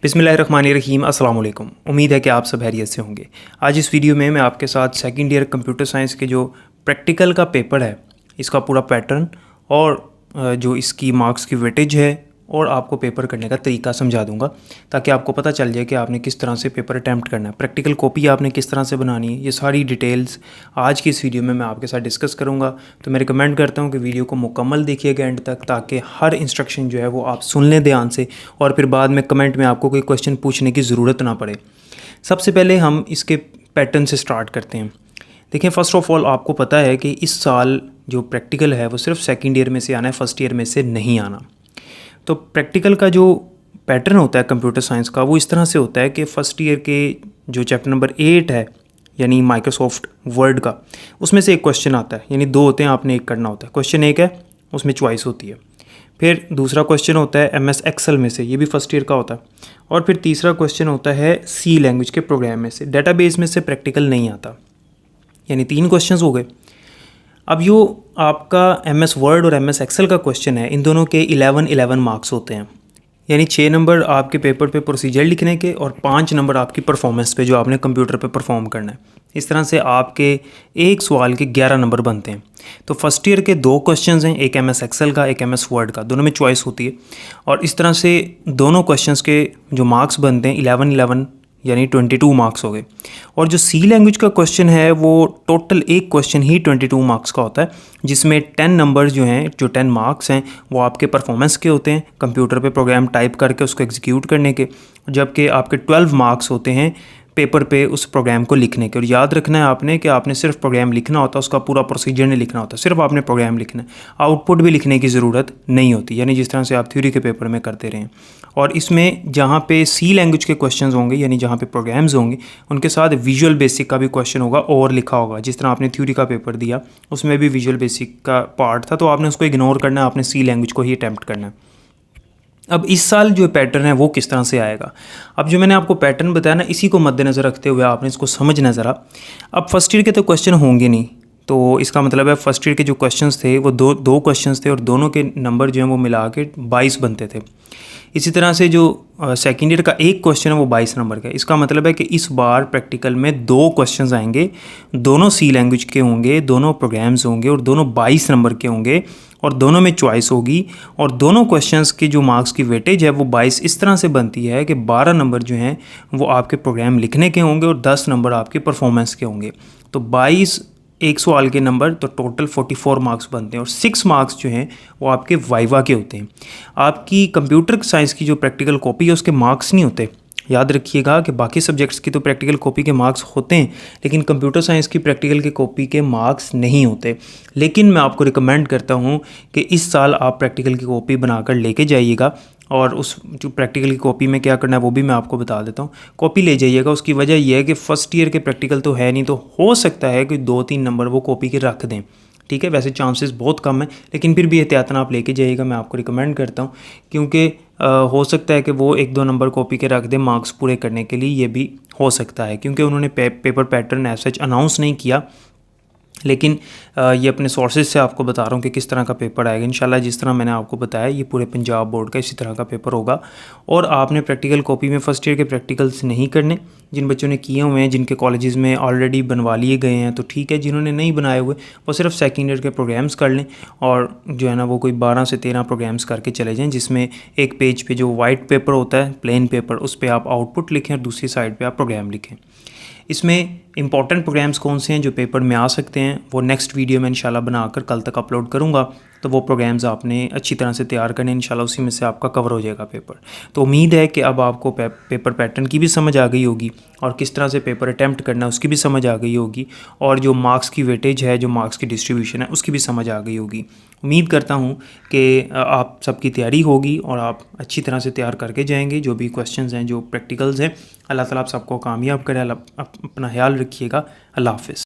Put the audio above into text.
बिस्मिल्लाहिर्रहमानिर्रहीम अस्सलाम वालेकुम। उम्मीद है कि आप सब खैरियत से होंगे। आज इस वीडियो में मैं आपके साथ सेकंड ईयर कंप्यूटर साइंस के जो प्रैक्टिकल का पेपर है, इसका पूरा पैटर्न और जो इसकी मार्क्स की वेटेज है और आपको पेपर करने का तरीका समझा दूंगा, ताकि आपको पता चल जाए कि आपने किस तरह से पेपर अटैम्प्ट करना है, प्रैक्टिकल कॉपी आपने किस तरह से बनानी है। ये सारी डिटेल्स आज की इस वीडियो में मैं आपके साथ डिस्कस करूंगा। तो मैं रिकमेंड करता हूं कि वीडियो को मुकम्मल देखिएगा एंड तक, ताकि हर इंस्ट्रक्शन जो है वो आप सुन लें ध्यान से और फिर बाद में कमेंट में आपको कोई क्वेश्चन पूछने की ज़रूरत ना पड़े। सबसे पहले हम इसके पैटर्न से स्टार्ट करते हैं। देखें, फ़र्स्ट ऑफ़ ऑल आपको पता है कि इस साल जो प्रैक्टिकल है वो सिर्फ सेकंड ईयर में से आना है, फर्स्ट ईयर में से नहीं आना। तो प्रैक्टिकल का जो पैटर्न होता है कंप्यूटर साइंस का, वो इस तरह से होता है कि फ़र्स्ट ईयर के जो चैप्टर नंबर 8 है, यानी माइक्रोसॉफ्ट वर्ड का, उसमें से एक क्वेश्चन आता है, यानी दो होते हैं, आपने एक करना होता है। क्वेश्चन एक है, उसमें चॉइस होती है। फिर दूसरा क्वेश्चन होता है MS एक्सेल में से, ये भी फर्स्ट ईयर का होता है। और फिर तीसरा क्वेश्चन होता है C लैंग्वेज के प्रोग्राम में से। डेटाबेस में से प्रैक्टिकल नहीं आता, यानी 3 क्वेश्चंस हो गए। अब यो आपका MS वर्ड और MS एक्सेल का क्वेश्चन है, इन दोनों के 11 मार्क्स होते हैं, यानी 6 नंबर आपके पेपर पे प्रोसीजर लिखने के और 5 नंबर आपकी परफॉर्मेंस पे, जो आपने कंप्यूटर पे परफॉर्म करना है। इस तरह से आपके एक सवाल के 11 नंबर बनते हैं। तो फर्स्ट ईयर के 2 क्वेश्चंस हैं, एक MS एक्सेल का, एक MS वर्ड का, दोनों में चॉइस होती है। और इस तरह से दोनों क्वेश्चंस के जो मार्क्स बनते हैं 11 यानी 22 मार्क्स हो गए। और जो C लैंग्वेज का क्वेश्चन है वो टोटल एक क्वेश्चन ही 22 मार्क्स का होता है, जिसमें 10 नंबर जो हैं, जो 10 मार्क्स हैं, वो आपके परफॉर्मेंस के होते हैं, कंप्यूटर पे प्रोग्राम टाइप करके उसको एग्जीक्यूट करने के, जबकि आपके 12 मार्क्स होते हैं पेपर पे उस प्रोग्राम को लिखने के। और याद रखना है आपने कि आपने सिर्फ प्रोग्राम लिखना होता है, उसका पूरा प्रोसीजर नहीं लिखना होता, सिर्फ आपने प्रोग्राम लिखना है, आउटपुट भी लिखने की ज़रूरत नहीं होती, यानी जिस तरह से आप थ्योरी के पेपर में करते रहें। और इसमें जहाँ पे C लैंग्वेज के क्वेश्चंस होंगे, यानी जहाँ पे प्रोग्राम्स होंगे, उनके साथ विजुअल बेसिक का भी क्वेश्चन होगा और लिखा होगा। जिस तरह आपने थ्योरी का पेपर दिया उसमें भी विजुअल बेसिक का पार्ट था, तो आपने उसको इग्नोर करना है, आपने C लैंग्वेज को ही अटैम्प्ट करना है। अब इस साल जो पैटर्न है वो किस तरह से आएगा, अब जो मैंने आपको पैटर्न बताया ना, इसी को मद्देनज़र रखते हुए आपने इसको समझना ज़रा। अब फर्स्ट ईयर के तो क्वेश्चन होंगे नहीं, तो इसका मतलब है फर्स्ट ईयर के जो क्वेश्चंस थे वो दो क्वेश्चंस थे और दोनों के नंबर जो हैं वो मिला के 22 बनते थे। इसी तरह से जो सेकेंड ईयर का एक क्वेश्चन है वो 22 नंबर का है। इसका मतलब है कि इस बार प्रैक्टिकल में 2 क्वेश्चंस आएंगे, दोनों C लैंग्वेज के होंगे, दोनों प्रोग्राम्स होंगे और दोनों 22 नंबर के होंगे और दोनों में चॉइस होगी। और दोनों क्वेश्चंस की जो मार्क्स की वेटेज है वो 22 इस तरह से बनती है कि 12 नंबर जो हैं वो आपके प्रोग्राम लिखने के होंगे और 10 नंबर आपके परफॉर्मेंस के होंगे। तो 22 एक सवाल के नंबर, तो टोटल 44 मार्क्स बनते हैं। और 6 मार्क्स जो हैं वो आपके वाइवा के होते हैं। आपकी कंप्यूटर साइंस की जो प्रैक्टिकल कॉपी है उसके मार्क्स नहीं होते। याद रखिएगा कि बाकी सब्जेक्ट्स की तो प्रैक्टिकल कॉपी के मार्क्स होते हैं, लेकिन कंप्यूटर साइंस की प्रैक्टिकल की कॉपी के मार्क्स नहीं होते। लेकिन मैं आपको रिकमेंड करता हूँ कि इस साल आप प्रैक्टिकल की कॉपी बनाकर लेके जाइएगा, और उस जो प्रैक्टिकल की कॉपी में क्या करना है वो भी मैं आपको बता देता हूँ। कॉपी ले जाइएगा, उसकी वजह यह है कि फ़र्स्ट ईयर के प्रैक्टिकल तो है नहीं, तो हो सकता है कि 2-3 नंबर वो कॉपी के रख दें। ठीक है, वैसे चांसेस बहुत कम है, लेकिन फिर भी एहतियातन आप लेके जाइएगा, मैं आपको रिकमेंड करता हूँ, क्योंकि हो सकता है कि वो 1-2 नंबर कॉपी के रख दें मार्क्स पूरे करने के लिए, ये भी हो सकता है, क्योंकि उन्होंने paper pattern as such announce नहीं किया। लेकिन ये अपने सोर्सेज से आपको बता रहा हूँ कि किस तरह का पेपर आएगा। इंशाल्लाह जिस तरह मैंने आपको बताया ये पूरे पंजाब बोर्ड का इसी तरह का पेपर होगा। और आपने प्रैक्टिकल कॉपी में फ़र्स्ट ईयर के प्रैक्टिकल्स नहीं करने। जिन बच्चों ने किए हुए हैं, जिनके कॉलेजेस में ऑलरेडी बनवा लिए गए हैं तो ठीक है, जिन्होंने नहीं बनाए हुए वो सिर्फ सेकेंड ईयर के प्रोग्राम्स कर लें, और जो है ना वो कोई 12 से 13 प्रोग्राम्स करके चले जाएँ, जिसमें एक पेज पे जो वाइट पेपर होता है, प्लेन पेपर, उस पर आप आउटपुट लिखें और दूसरी साइड पर आप प्रोग्राम लिखें। इसमें इंपॉर्टेंट प्रोग्राम्स कौन से हैं जो पेपर में आ सकते हैं वो नेक्स्ट वीडियो में इंशाल्लाह बनाकर कल तक अपलोड करूँगा, तो वो प्रोग्राम्स आपने अच्छी तरह से तैयार करने, इंशाल्लाह उसी में से आपका कवर हो जाएगा पेपर। तो उम्मीद है कि अब आपको पेपर पैटर्न की भी समझ आ गई होगी और किस तरह से पेपर अटैम्प्ट करना है उसकी भी समझ आ गई होगी, और जो मार्क्स की वेटेज है, जो मार्क्स की डिस्ट्रीब्यूशन है उसकी भी समझ आ गई होगी। उम्मीद करता हूँ कि आप सबकी तैयारी होगी और आप अच्छी तरह से तैयार करके जाएंगे। जो भी क्वेश्चंस हैं, जो प्रैक्टिकल्स हैं, अल्लाह ताला आप सबको कामयाब करे। अपना ख्याल रखिएगा। अल्लाह हाफ़िज़।